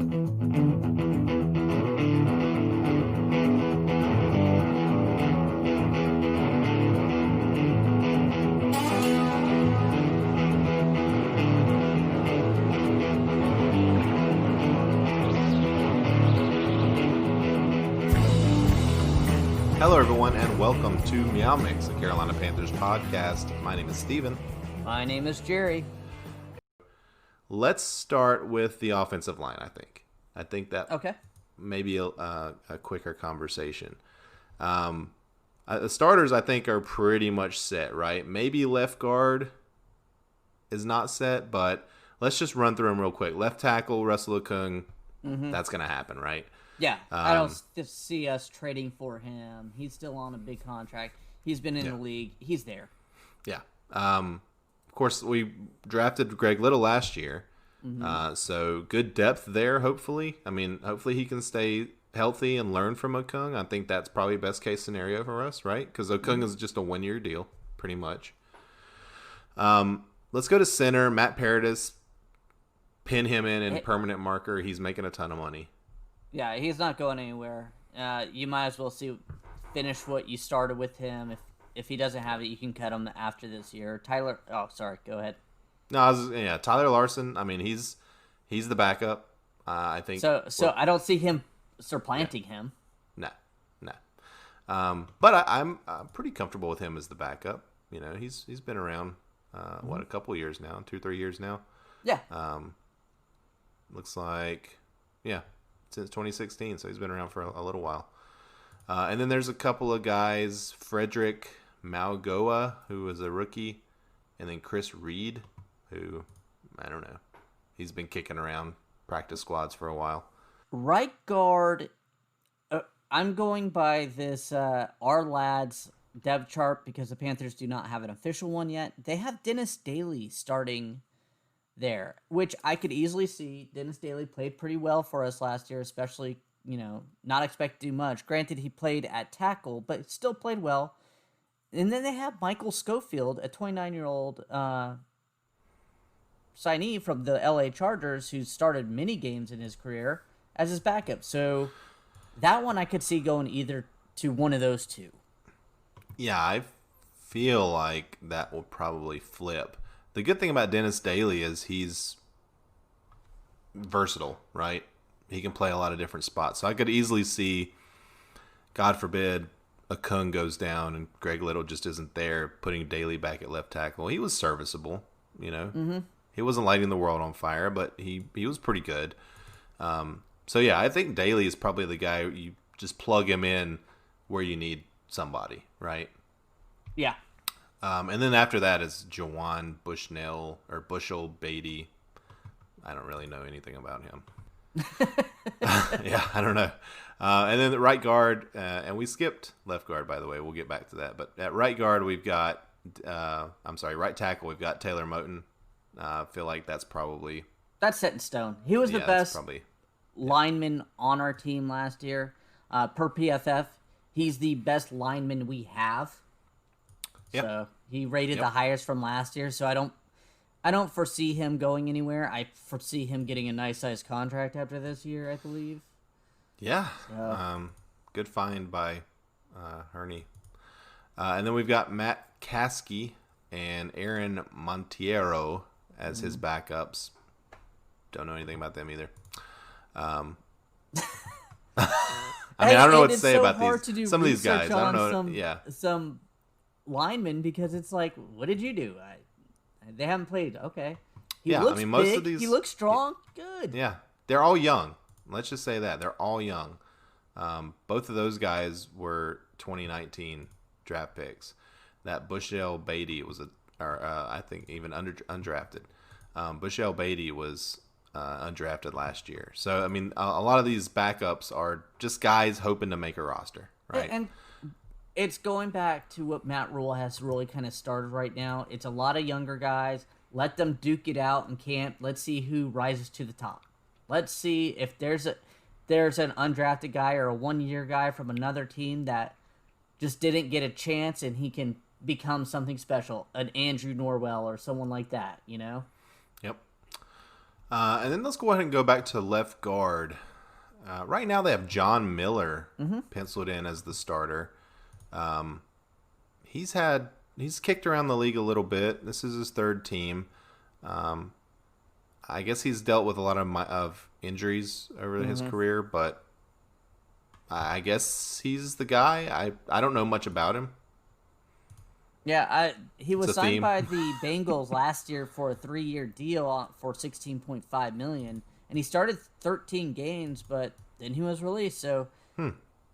Hello, everyone, and welcome to Meowmix, a Carolina Panthers podcast. My name is Steven. My name is Jerry. Let's start with the offensive line, I think. I think that may be a quicker conversation. The starters, I think, are pretty much set, right? Maybe left guard is not set, but let's just run through them real quick. Left tackle, Russell Okung, that's going to happen, right? Yeah, I don't see us trading for him. He's still on a big contract. He's been in the league. He's there. Yeah. Of course, we drafted Greg Little last year, so good depth there, hopefully. I mean, hopefully he can stay healthy and learn from Okung. I think that's probably best case scenario for us, right? Because Okung is just a one-year deal, pretty much. Let's go to center. Matt Paradis, pin him in permanent marker. He's making a ton of money. Yeah, he's not going anywhere. You might as well finish what you started with him. If he doesn't have it, you can cut him after this year. Tyler, go ahead. No, Tyler Larson. I mean, he's the backup. I think. So I don't see him supplanting him. No. But I'm pretty comfortable with him as the backup. You know, he's been around a couple years now, 2-3 years now. Yeah. Looks like since 2016, so he's been around for a little while. And then there's a couple of guys, Frederick Malgoa, who is a rookie, and then Chris Reed, who, I don't know, he's been kicking around practice squads for a while. Right guard, I'm going by this our lads depth chart because the Panthers do not have an official one yet. They have Dennis Daley starting there, which I could easily see. Dennis Daley played pretty well for us last year, especially, not expect to do much. Granted, he played at tackle, but still played well. And then they have Michael Schofield, a 29-year-old signee from the LA Chargers who started many games in his career as his backup. So that one I could see going either to one of those two. Yeah, I feel like that will probably flip. The good thing about Dennis Daley is he's versatile, right? He can play a lot of different spots. So I could easily see, God forbid, Okung goes down and Greg Little just isn't there, putting Daley back at left tackle. He was serviceable, He wasn't lighting the world on fire, but he was pretty good. I think Daley is probably the guy you just plug him in where you need somebody, right? Yeah. And then after that is Jawan Bushnell or Bushel Beatty. I don't really know anything about him. I don't know. And then the right guard, and we skipped left guard, by the way. We'll get back to that. But at right guard, we've got, right tackle, we've got Taylor Moton. I feel like that's set in stone. He was the best lineman on our team last year. Per PFF, he's the best lineman we have. Yep. So he rated the highest from last year. So I don't foresee him going anywhere. I foresee him getting a nice sized contract after this year, I believe. Yeah. Good find by Herney. And then we've got Matt Caskey and Aaron Monteiro as his backups. Don't know anything about them either. I don't know what to say about these. Some of these guys, I don't know. Some linemen, because it's like, what did you do? They haven't played. Okay. He looks most big. of these, he looks strong. Good. Yeah, they're all young. Let's just say that they're all young. Both of those guys were 2019 draft picks. That Bushel Beatty was I think even undrafted. Bushel Beatty was undrafted last year. So I mean, a lot of these backups are just guys hoping to make a roster, right? And it's going back to what Matt Rule has really kind of started right now. It's a lot of younger guys. Let them duke it out in camp. Let's see who rises to the top. Let's see if there's an undrafted guy or a one-year guy from another team that just didn't get a chance and he can become something special. An Andrew Norwell or someone like that, Yep. And then let's go ahead and go back to left guard. Right now they have John Miller penciled in as the starter. He's kicked around the league a little bit. This is his third team. I guess he's dealt with a lot of injuries over his career, but I guess he's the guy. I don't know much about him. Yeah, he was signed by the Bengals last year for a 3-year deal for $16.5 million, and he started 13 games, but then he was released. So,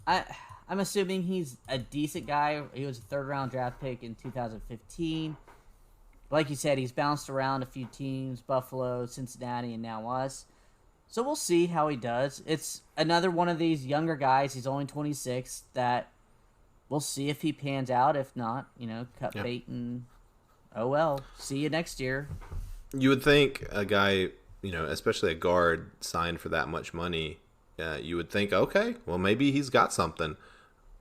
I'm assuming he's a decent guy. He was a 3rd-round draft pick in 2015. Like you said, he's bounced around a few teams: Buffalo, Cincinnati, and now us. So we'll see how he does. It's another one of these younger guys. He's only 26. That we'll see if he pans out. If not, cut bait and oh well. See you next year. You would think a guy, especially a guard signed for that much money, you would think, okay, well maybe he's got something.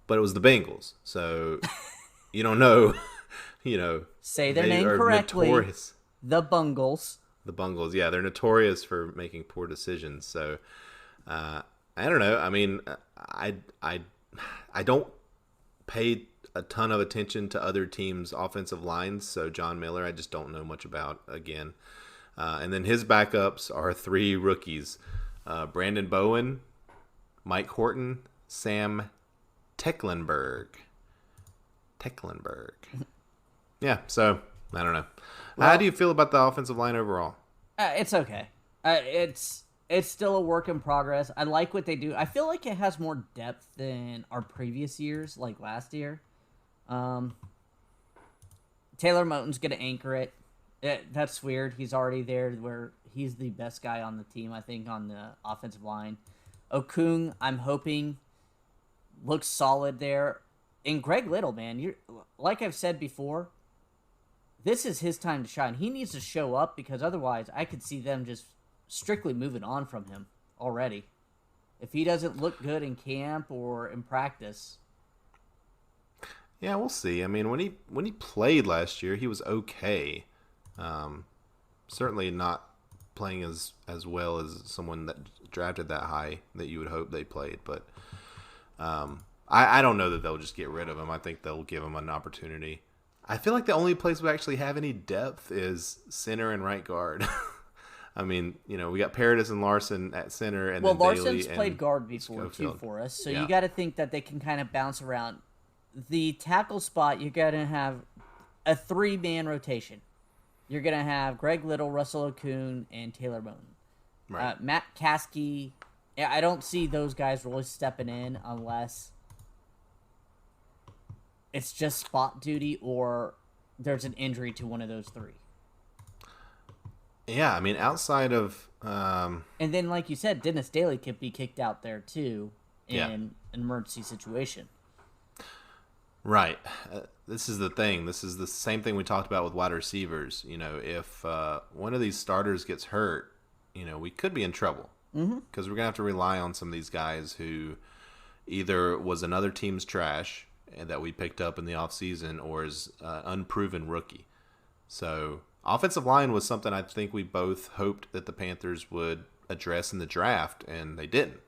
But it was the Bengals, so you don't know. Say their name correctly. Notorious. The Bungles. The Bungles, yeah, they're notorious for making poor decisions. So I don't know. I mean, I don't pay a ton of attention to other teams' offensive lines. So John Miller, I just don't know much about again. And then his backups are 3 rookies: Brandon Bowen, Mike Horton, Sam Tecklenburg. Yeah, so I don't know. Well, how do you feel about the offensive line overall? It's okay. It's still a work in progress. I like what they do. I feel like it has more depth than our previous years, like last year. Taylor Moton's going to anchor it. That's weird. He's already there where he's the best guy on the team, I think, on the offensive line. Okung, I'm hoping, looks solid there. And Greg Little, man, like I've said before, this is his time to shine. He needs to show up because otherwise I could see them just strictly moving on from him already. If he doesn't look good in camp or in practice. Yeah, we'll see. I mean, when he played last year, he was okay. Certainly not playing as well as someone that drafted that high that you would hope they played. But I don't know that they'll just get rid of him. I think they'll give him an opportunity. I feel like the only place we actually have any depth is center and right guard. I mean, we got Paradis and Larson at center, and then Larson's Daley played guard before Schofield. too for us, so you got to think that they can kind of bounce around. The tackle spot, you're gonna have a 3-man rotation. You're gonna have Greg Little, Russell Okung, and Taylor Moton. Right. Matt Caskey. Yeah, I don't see those guys really stepping in unless it's just spot duty or there's an injury to one of those 3. Yeah, I mean, outside of... And then, like you said, Dennis Daley could be kicked out there, too, in an emergency situation. Right. This is the thing. This is the same thing we talked about with wide receivers. If one of these starters gets hurt, we could be in trouble. Because we're going to have to rely on some of these guys who either was another team's trash that we picked up in the offseason or is unproven rookie. So offensive line was something I think we both hoped that the Panthers would address in the draft, and they didn't.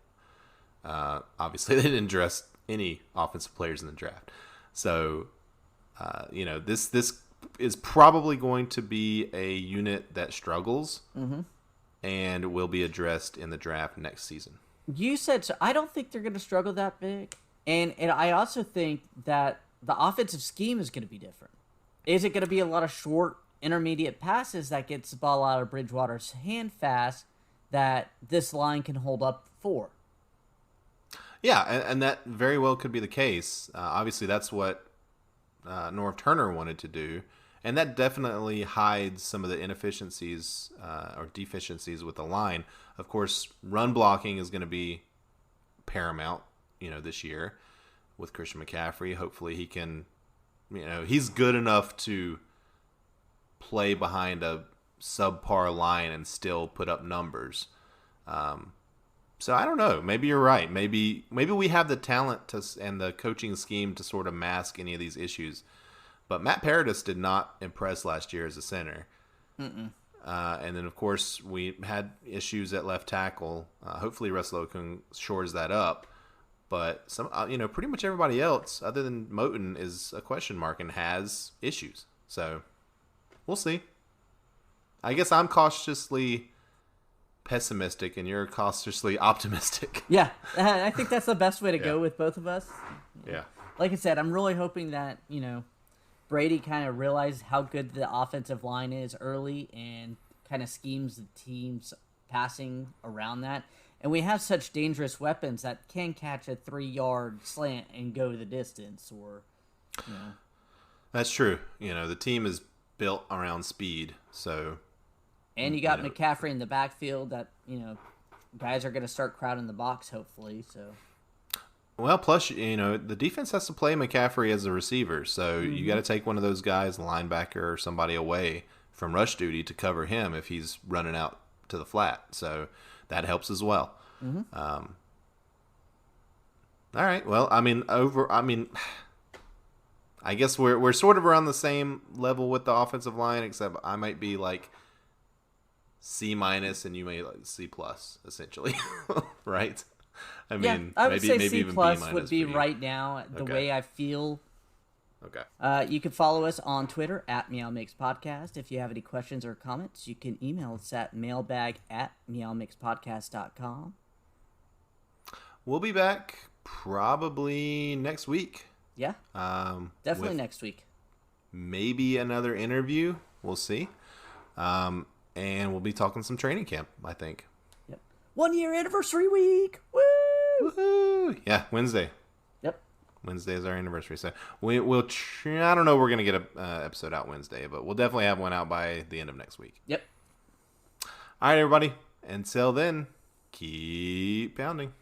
Obviously, they didn't address any offensive players in the draft. So, this is probably going to be a unit that struggles and will be addressed in the draft next season. You said so. I don't think they're going to struggle that big. And I also think that the offensive scheme is going to be different. Is it going to be a lot of short, intermediate passes that gets the ball out of Bridgewater's hand fast that this line can hold up for? Yeah, and that very well could be the case. Obviously, that's what Norv Turner wanted to do, and that definitely hides some of the inefficiencies or deficiencies with the line. Of course, run blocking is going to be paramount, this year with Christian McCaffrey. Hopefully he can, he's good enough to play behind a subpar line and still put up numbers. So I don't know. Maybe you're right. Maybe we have the talent and the coaching scheme to sort of mask any of these issues. But Matt Paradis did not impress last year as a center. And then, of course, we had issues at left tackle. Hopefully, Russell Okung shores that up. But pretty much everybody else, other than Moton, is a question mark and has issues. So we'll see. I guess I'm cautiously pessimistic, and you're cautiously optimistic. Yeah, I think that's the best way to go with both of us. Yeah. Like I said, I'm really hoping that Brady kind of realizes how good the offensive line is early and kind of schemes the team's passing around that. And we have such dangerous weapons that can catch a 3-yard slant and go the distance, or That's true. The team is built around speed, so. And you got McCaffrey in the backfield that guys are going to start crowding the box, hopefully. So. Well, plus the defense has to play McCaffrey as a receiver, so you got to take one of those guys, a linebacker or somebody, away from rush duty to cover him if he's running out to the flat. So. That helps as well. All right. Well, I guess we're sort of around the same level with the offensive line, except I might be like C- and you may like C+, essentially, right? I would say C+ even would be right now the way I feel. Okay. You can follow us on Twitter at Meowmix Podcast. If you have any questions or comments, you can email us at mailbag@meowmixpodcast.com. We'll be back probably next week. Yeah. Definitely next week. Maybe another interview. We'll see. And we'll be talking some training camp, I think. Yep. 1-year anniversary week. Woo! Woohoo! Yeah, Wednesday. Wednesday is our anniversary, so we'll. I don't know. We're gonna get a episode out Wednesday, but we'll definitely have one out by the end of next week. Yep. All right, everybody. Until then, keep pounding.